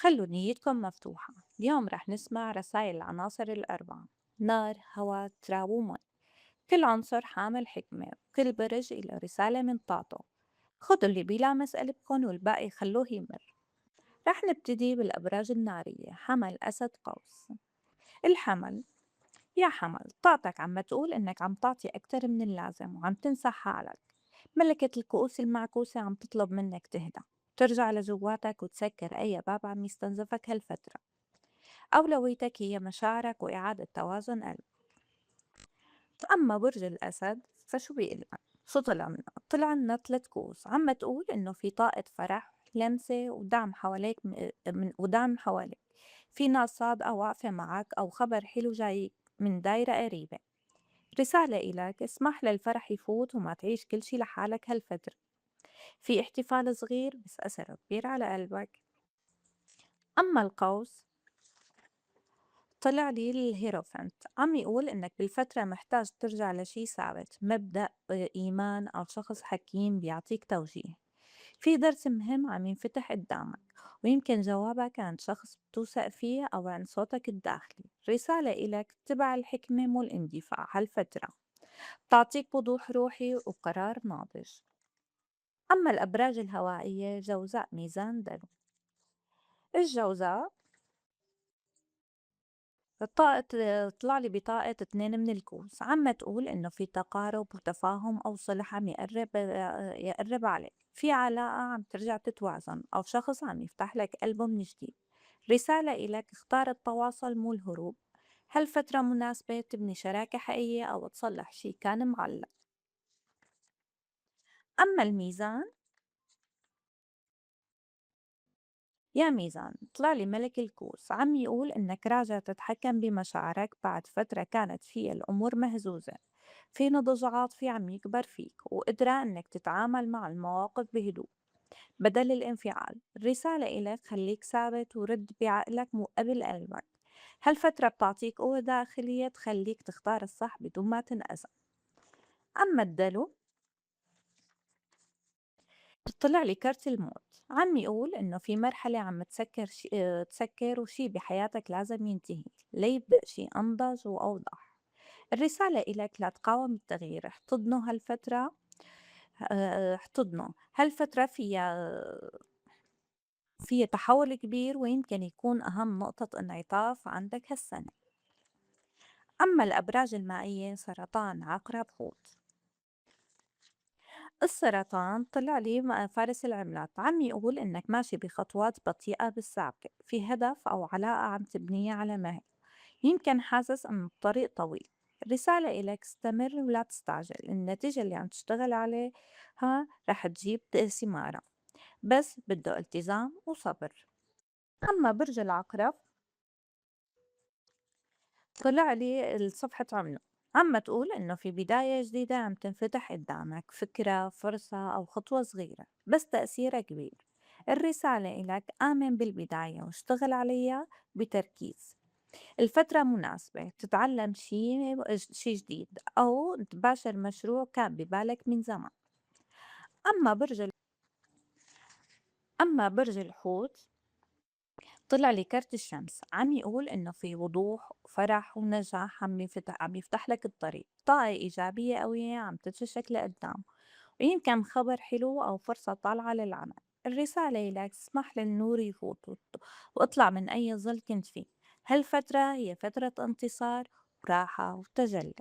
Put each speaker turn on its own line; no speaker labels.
خلوا نيتكم مفتوحة. اليوم رح نسمع رسائل العناصر الأربعة: نار، هواء، تراب، ومي. كل عنصر حامل حكمة، وكل برج له رسالة من طاقته. خدوا اللي بيلامس قلبكم والباقي خلوه يمر. رح نبتدي بالأبراج النارية: حمل، أسد، قوس. الحمل: يا حمل، طاقتك عم تقول إنك عم تعطي أكتر من اللازم وعم تنسى حالك. ملكة الكؤوس المعكوسة عم تطلب منك تهدى، ترجع لجواتك وتسكر أي باب عم يستنزفك هالفترة. أولويتك هي مشاعرك وإعادة توازن قلبك. أما برج الأسد فشو بيقلك؟ شو طلع منه؟ طلع لنا 3 كؤوس عم تقول إنه في طاقة فرح، لمسة ودعم حواليك ودعم حواليك. في ناس صادقة واقفة معك أو خبر حلو جاي من دايرة قريبة. رسالة إلك: اسمح للفرح يفوت وما تعيش كل شي لحالك هالفترة. في احتفال صغير بس أثره كبير على قلبك. أما القوس طلع لي الهيروفانت عم يقول إنك بالفترة محتاج ترجع لشي ثابت، مبدأ، إيمان أو شخص حكيم بيعطيك توجيه. في درس مهم عم ينفتح قدامك، ويمكن جوابك عن شخص بتوثق فيه أو عن صوتك الداخلي. رسالة إلك: اتبع الحكمة مو الاندفاع هالفترة، تعطيك وضوح روحي وقرار ناضج. أما الأبراج الهوائية: جوزاء، ميزان، دلو. الجوزاء طلع لي بطاقة 2 من الكوس عم تقول إنه في تقارب وتفاهم أو صلح عم يقرب عليك. في علاقة عم ترجع تتوازن أو شخص عم يفتح لك قلبه من جديد. رسالة إلك: اختار التواصل مو الهروب. هالفترة مناسبة تبني شراكة حقيقية أو تصلح شي كان معلق. أما الميزان: يا ميزان، طلع لي ملك الكوس عم يقول إنك راجع تتحكم بمشاعرك بعد فترة كانت فيها الأمور مهزوزة. في نضج عاطفي عم يكبر فيك وقدرة إنك تتعامل مع المواقف بهدوء بدل الانفعال. الرسالة إلك: خليك ثابت ورد بعقلك مو قبل قلبك. هالفترة بتعطيك قوة داخلية تخليك تختار الصح بدون ما تنأذى. أما الدلو طلع لي كارت الموت عم يقول إنه في مرحلة عم تسكر وشي بحياتك لازم ينتهي ليبدأ شي أنضج وأوضح. الرسالة إلك: لا تقاوم التغيير، احتضنه هالفترة. احتضنه هالفترة فيها تحول كبير ويمكن يكون أهم نقطة انعطاف عندك هالسنة. أما الأبراج المائية: سرطان، عقرب، حوت. السرطان طلع لي فارس العملاق عم يقول إنك ماشي بخطوات بطيئة بالثابتة في هدف أو علاقة عم تبنيها على مهل. يمكن حاسس إنه الطريق طويل. رسالة إلك: استمر ولا تستعجل، النتيجة اللي عم تشتغل عليها رح تجيب ثمارها، بس بده التزام وصبر. أما برج العقرب طلع لي صفحة عمله عم تقول إنه في بداية جديدة عم تنفتح قدامك فكرة، فرصة أو خطوة صغيرة بس تأثيرها كبير. الرسالة إلك: آمن بالبداية واشتغل عليها بتركيز. الفترة مناسبة تتعلم شي جديد أو تباشر مشروع كان ببالك من زمان. أما برج أما برج الحوت طلع لي كارت الشمس عم يقول إنه في وضوح وفرح ونجاح عم يفتح لك الطريق. طاقة إيجابية قوية عم تتشك لقدام، ويمكن خبر حلو أو فرصة طالعة للعمل. الرسالة لك: اسمح للنور يفوت واطلع من أي ظل كنت فيه. هالفترة هي فترة انتصار وراحة وتجلي.